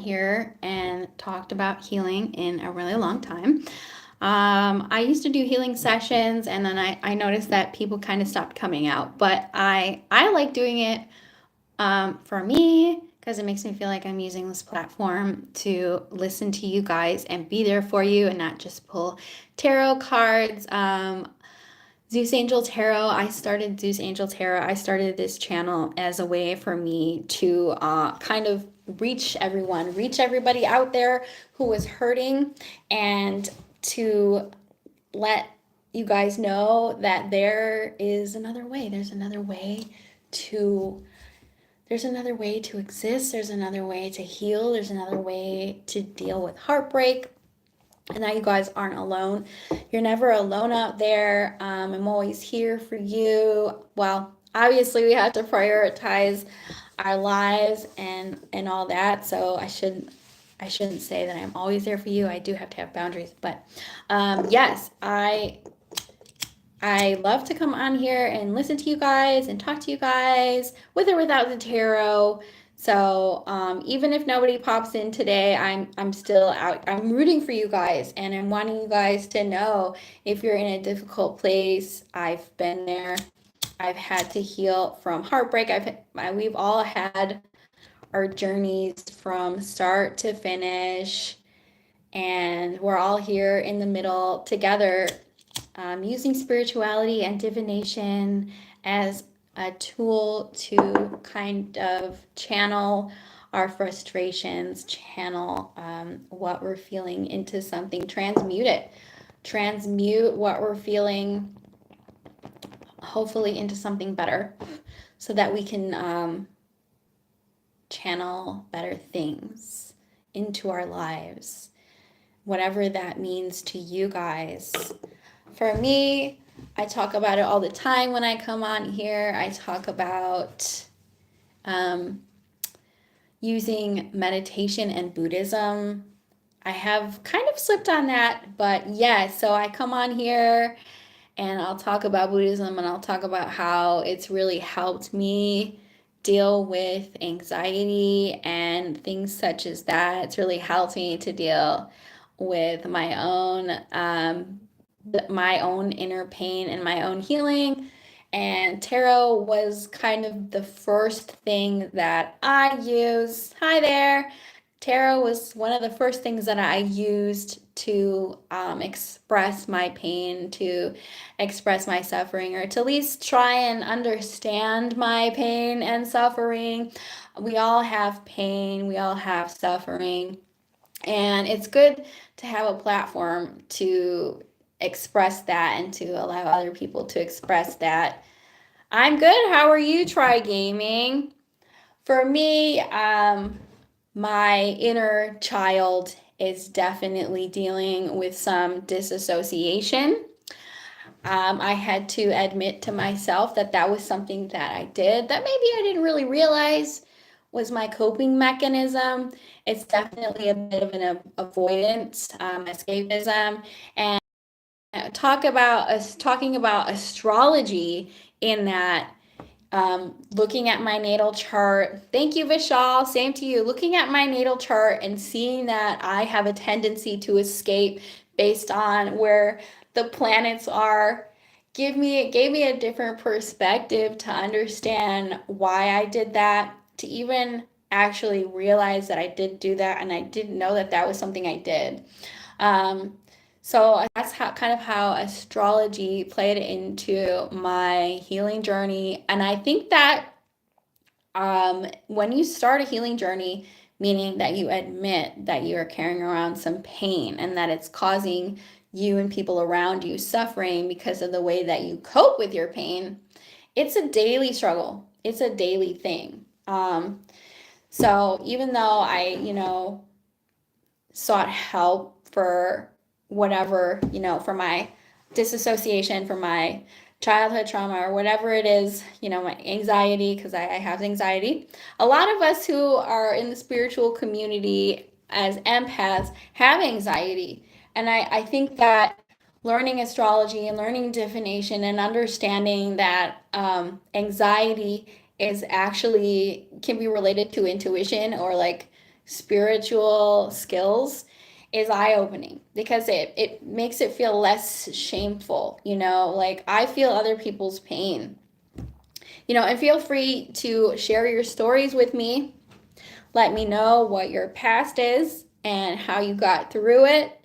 here and talked about healing in a really long time. I used to do healing sessions, and then I noticed that people kind of stopped coming out. But I like doing it for me because it makes me feel like I'm using this platform to listen to you guys and be there for you and not just pull tarot cards. Zeus Angel Tarot. I started Zeus Angel Tarot. I started this channel as a way for me to kind of reach everyone, reach everybody out there who was hurting, and to let you guys know that there is another way. To there's another way to exist. There's another way to heal. There's another way to deal with heartbreak. And now you guys aren't alone. You're never alone out there. I'm always here for you. Well, obviously we have to prioritize our lives and all that. So I shouldn't say that I'm always there for you. I do have to have boundaries. But yes, I love to come on here and listen to you guys and talk to you guys with or without the tarot. So even if nobody pops in today, I'm still out. I'm rooting for you guys, and I'm wanting you guys to know if you're in a difficult place. I've been there. I've had to heal from heartbreak. We've all had our journeys from start to finish, and we're all here in the middle together, using spirituality and divination as a tool to kind of channel our frustrations, channel what we're feeling into something, transmute what we're feeling, hopefully into something better, so that we can channel better things into our lives, whatever that means to you guys. For me, I talk about it all the time when I come on here. I talk about using meditation and Buddhism. I have kind of slipped on that, but yes, so I come on here and I'll talk about Buddhism, and I'll talk about how it's really helped me deal with anxiety and things such as that. It's really helped me to deal with my own inner pain and my own healing. And tarot was kind of the first thing that I used. Hi there. Tarot was one of the first things that I used to express my pain, to express my suffering, or to at least try and understand my pain and suffering. We all have pain, we all have suffering, and it's good to have a platform to express that and to allow other people to express that. I'm good. How are you, Try Gaming? For me, my inner child is definitely dealing with some disassociation. I had to admit to myself that that was something that I did that maybe I didn't really realize was my coping mechanism. It's definitely a bit of an avoidance, escapism, and talking about astrology in that, looking at my natal chart. Thank you, Vishal. Same to you. Looking at my natal chart and seeing that I have a tendency to escape based on where the planets are gave me a different perspective to understand why I did that, to even actually realize that I did do that and I didn't know that that was something I did. So that's how astrology played into my healing journey. And I think that when you start a healing journey, meaning that you admit that you are carrying around some pain and that it's causing you and people around you suffering because of the way that you cope with your pain, it's a daily struggle. It's a daily thing. So even though I sought help for whatever, for my disassociation, for my childhood trauma, or whatever it is, my anxiety, because I have anxiety. A lot of us who are in the spiritual community as empaths have anxiety. And I think that learning astrology and learning divination and understanding that anxiety is actually can be related to intuition, or like spiritual skills is eye-opening, because it makes it feel less shameful, like I feel other people's pain, and feel free to share your stories with me. Let me know what your past is and how you got through it.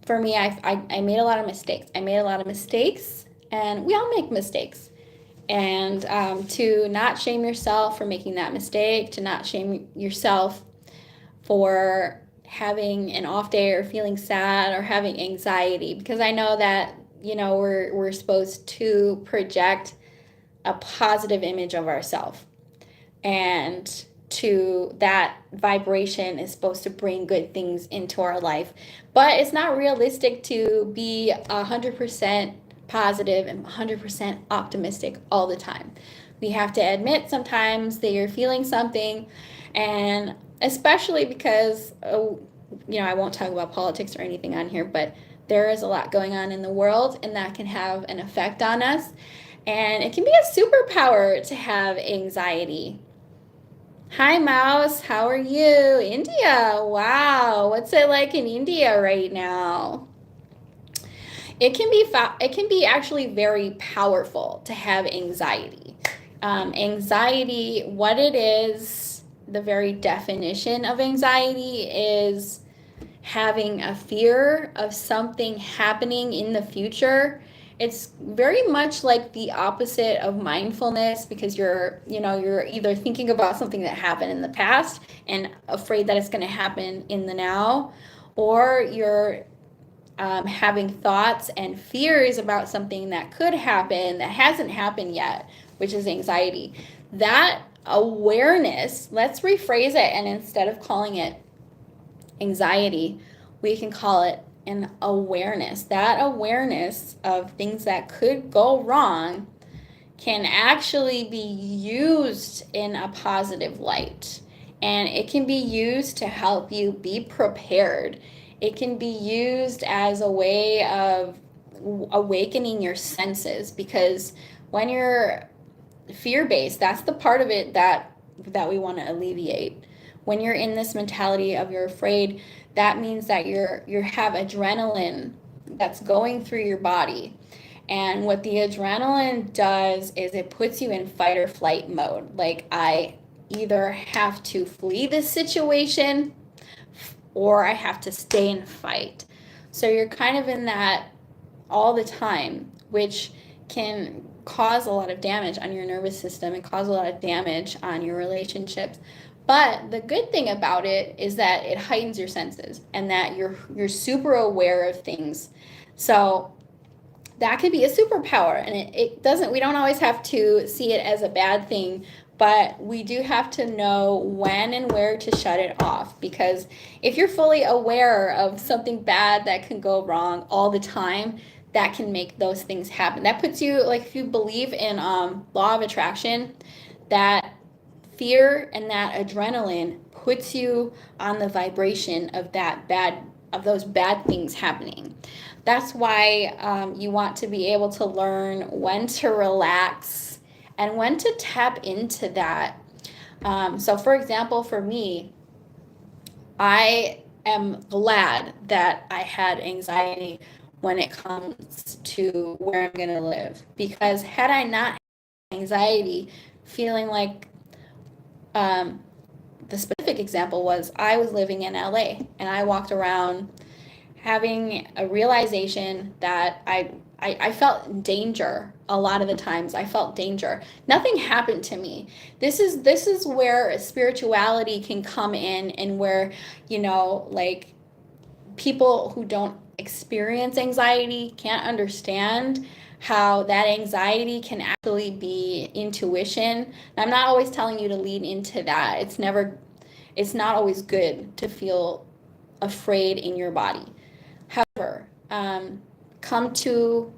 For me, I made a lot of mistakes. And we all make mistakes. And to not shame yourself for making that mistake, to not shame yourself for having an off day or feeling sad or having anxiety, because I know that we're supposed to project a positive image of ourselves, and to that vibration is supposed to bring good things into our life. But it's not realistic to be 100% positive and 100% optimistic all the time. We have to admit sometimes that you're feeling something, and especially because I won't talk about politics or anything on here, but there is a lot going on in the world, and that can have an effect on us, and it can be a superpower to have anxiety. Hi, Mouse. How are you? India. Wow. What's it like in India right now? It can be actually very powerful to have anxiety. Anxiety, what it is, the very definition of anxiety is having a fear of something happening in the future. It's very much like the opposite of mindfulness, because you're either thinking about something that happened in the past and afraid that it's going to happen in the now, or you're having thoughts and fears about something that could happen that hasn't happened yet, which is anxiety. That awareness, let's rephrase it, and instead of calling it anxiety, we can call it an awareness. That awareness of things that could go wrong can actually be used in a positive light. And it can be used to help you be prepared. It can be used as a way of awakening your senses, because when you're fear-based, that's the part of it that we want to alleviate. When you're in this mentality of you're afraid, that means that you have adrenaline that's going through your body. And what the adrenaline does is it puts you in fight or flight mode. Like, I either have to flee this situation or I have to stay and fight. So you're kind of in that all the time, which can cause a lot of damage on your nervous system and cause a lot of damage on your relationships. But the good thing about it is that it heightens your senses, and that you're super aware of things. So that could be a superpower, and we don't always have to see it as a bad thing, but we do have to know when and where to shut it off. Because if you're fully aware of something bad that can go wrong all the time, that can make those things happen. That puts you, like, if you believe in law of attraction, that fear and that adrenaline puts you on the vibration of those bad things happening. That's why you want to be able to learn when to relax and when to tap into that. So for example, for me, I am glad that I had anxiety when it comes to where I'm going to live, because had I not had anxiety, feeling like the specific example was I was living in LA, and I walked around having a realization that I felt danger. A lot of the times I felt danger. Nothing happened to me. This is where spirituality can come in, and where, like, people who don't experience anxiety can't understand how that anxiety can actually be intuition. I'm not always telling you to lean into that. It's not always good to feel afraid in your body. However, come to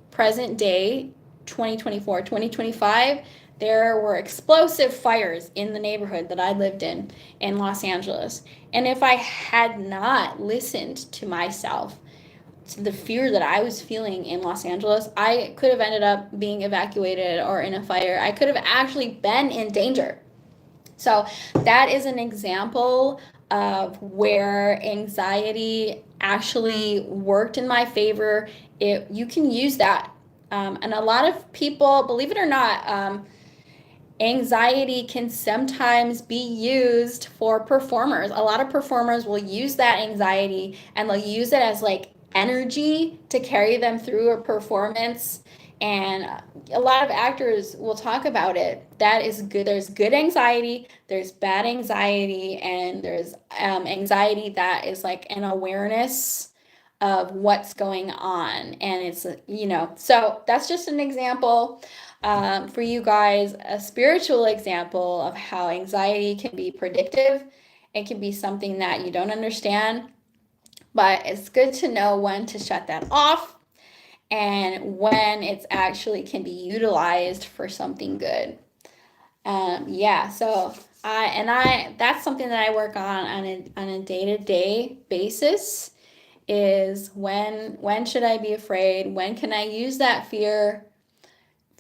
present day, 2024, 2025, there were explosive fires in the neighborhood that I lived in Los Angeles. And if I had not listened to myself, to the fear that I was feeling in Los Angeles, I could have ended up being evacuated or in a fire. I could have actually been in danger. So that is an example of where anxiety actually worked in my favor. You can use that. And a lot of people, believe it or not, anxiety can sometimes be used for performers. A lot of performers will use that anxiety and they'll use it as like energy to carry them through a performance. And a lot of actors will talk about it. That is good. There's good anxiety, there's bad anxiety, and there's anxiety that is like an awareness of what's going on. And it's, so that's just an example for you guys, a spiritual example of how anxiety can be predictive. It can be something that you don't understand, but it's good to know when to shut that off and when it's actually can be utilized for something good. Yeah, so that's something that I work on a day-to-day basis is when should I be afraid? When can I use that fear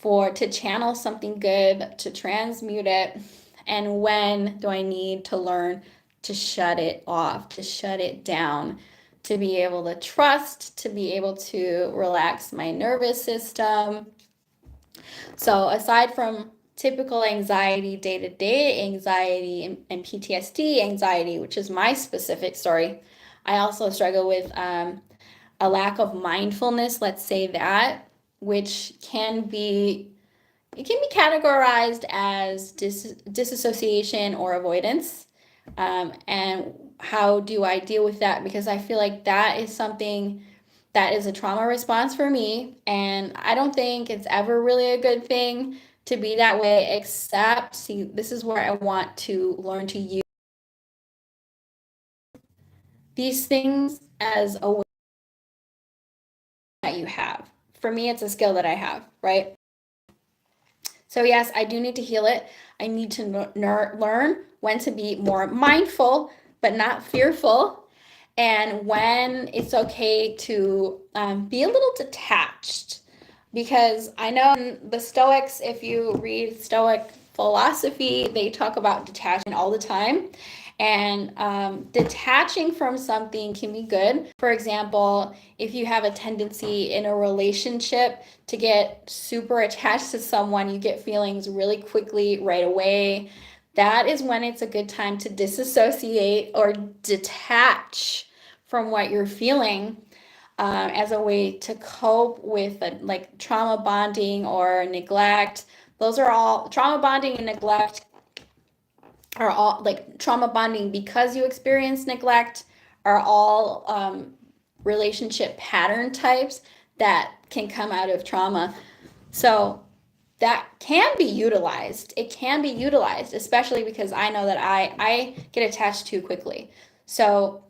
to channel something good, to transmute it, and when do I need to learn to shut it off, to shut it down, to be able to trust, to be able to relax my nervous system. So aside from typical anxiety, day-to-day anxiety and PTSD anxiety, which is my specific story, I also struggle with a lack of mindfulness, let's say that, which can be categorized as disassociation or avoidance. And how do I deal with that? Because I feel like that is something that is a trauma response for me. And I don't think it's ever really a good thing to be that way, except, see, this is where I want to learn to use these things as a way that you have. For me, it's a skill that I have, right? So yes, I do need to heal it. I need to learn when to be more mindful, but not fearful, and when it's okay to be a little detached. Because I know in the Stoics, if you read Stoic philosophy, they talk about detachment all the time. And detaching from something can be good. For example, if you have a tendency in a relationship to get super attached to someone, you get feelings really quickly, right away. That is when it's a good time to disassociate or detach from what you're feeling, as a way to cope with like trauma bonding or neglect. Those are all trauma bonding and neglect are all like trauma bonding because you experience neglect are all relationship pattern types that can come out of trauma. So that can be utilized. It can be utilized, especially because I know that I get attached too quickly. So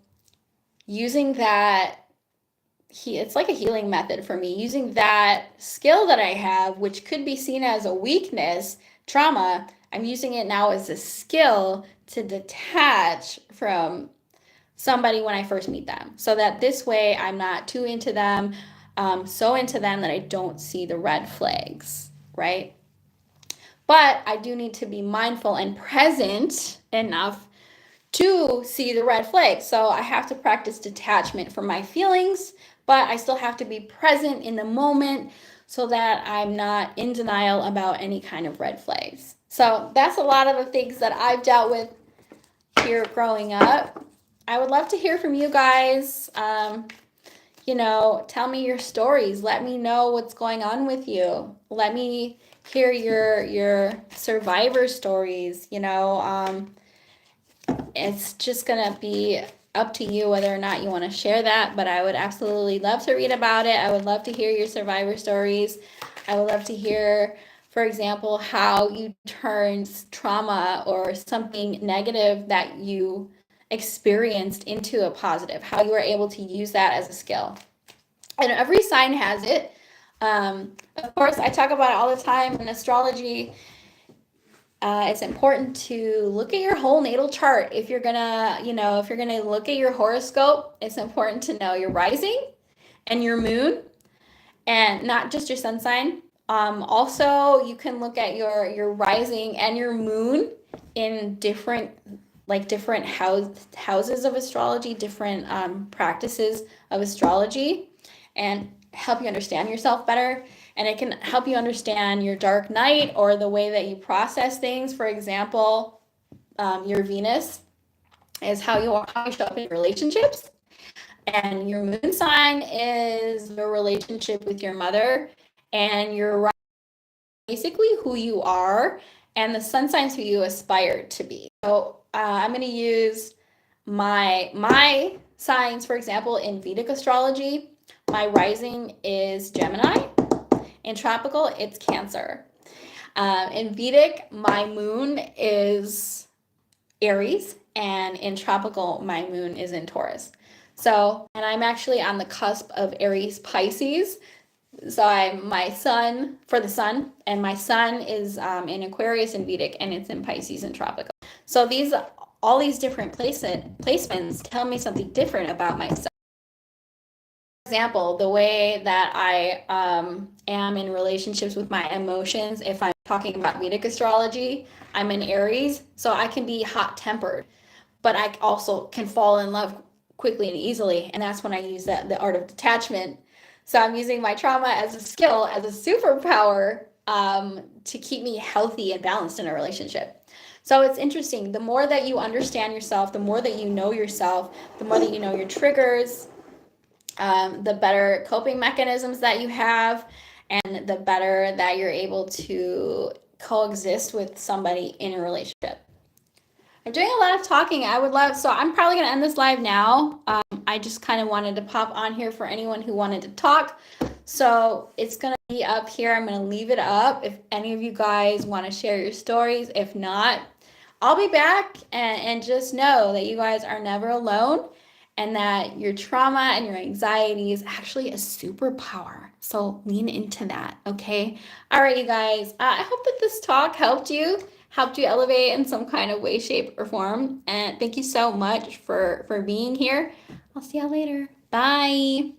using that, it's like a healing method for me. Using that skill that I have, which could be seen as a weakness, trauma, I'm using it now as a skill to detach from somebody when I first meet them. So that this way I'm not too into them, so into them that I don't see the red flags, right? But I do need to be mindful and present enough to see the red flags. So I have to practice detachment from my feelings, but I still have to be present in the moment so that I'm not in denial about any kind of red flags. So that's a lot of the things that I've dealt with here growing up. I would love to hear from you guys. Tell me your stories. Let me know what's going on with you. Let me hear your survivor stories. It's just gonna be up to you whether or not you want to share that, but I would absolutely love to read about it. I would love to hear your survivor stories. I would love to hear, for example, how you turned trauma or something negative that you experienced into a positive, how you were able to use that as a skill. And every sign has it. Of course, I talk about it all the time in astrology. It's important to look at your whole natal chart. If you're gonna look at your horoscope, it's important to know your rising and your moon, and not just your sun sign. Also, you can look at your rising and your moon in different houses of astrology, different practices of astrology, and help you understand yourself better. And it can help you understand your dark night or the way that you process things. For example, your Venus is how you show up in relationships, and your moon sign is your relationship with your mother, and your basically who you are, and the sun signs who you aspire to be. So I'm going to use my signs, for example, in Vedic astrology. My rising is Gemini. In tropical, it's Cancer. In Vedic, my moon is Aries, and in tropical, my moon is in Taurus. So, and I'm actually on the cusp of Aries Pisces. So I'm my sun for the sun, and my sun is in Aquarius in Vedic, and it's in Pisces in tropical. So all these different placements tell me something different about myself. For example, the way that I am in relationships with my emotions. If I'm talking about Vedic astrology, I'm in Aries, so I can be hot-tempered, but I also can fall in love quickly and easily, and that's when I use the art of detachment. So I'm using my trauma as a skill, as a superpower, to keep me healthy and balanced in a relationship. So it's interesting. The more that you understand yourself, the more that you know yourself, the more that you know your triggers, the better coping mechanisms that you have, and the better that you're able to coexist with somebody in a relationship. I'm doing a lot of talking. So I'm probably going to end this live now. I just kind of wanted to pop on here for anyone who wanted to talk. So it's going to be up here. I'm going to leave it up if any of you guys want to share your stories. If not, I'll be back, and just know that you guys are never alone, and that your trauma and your anxiety is actually a superpower. So lean into that, okay? All right, you guys. I hope that this talk helped you elevate in some kind of way, shape, or form. And thank you so much for being here. I'll see y'all later. Bye.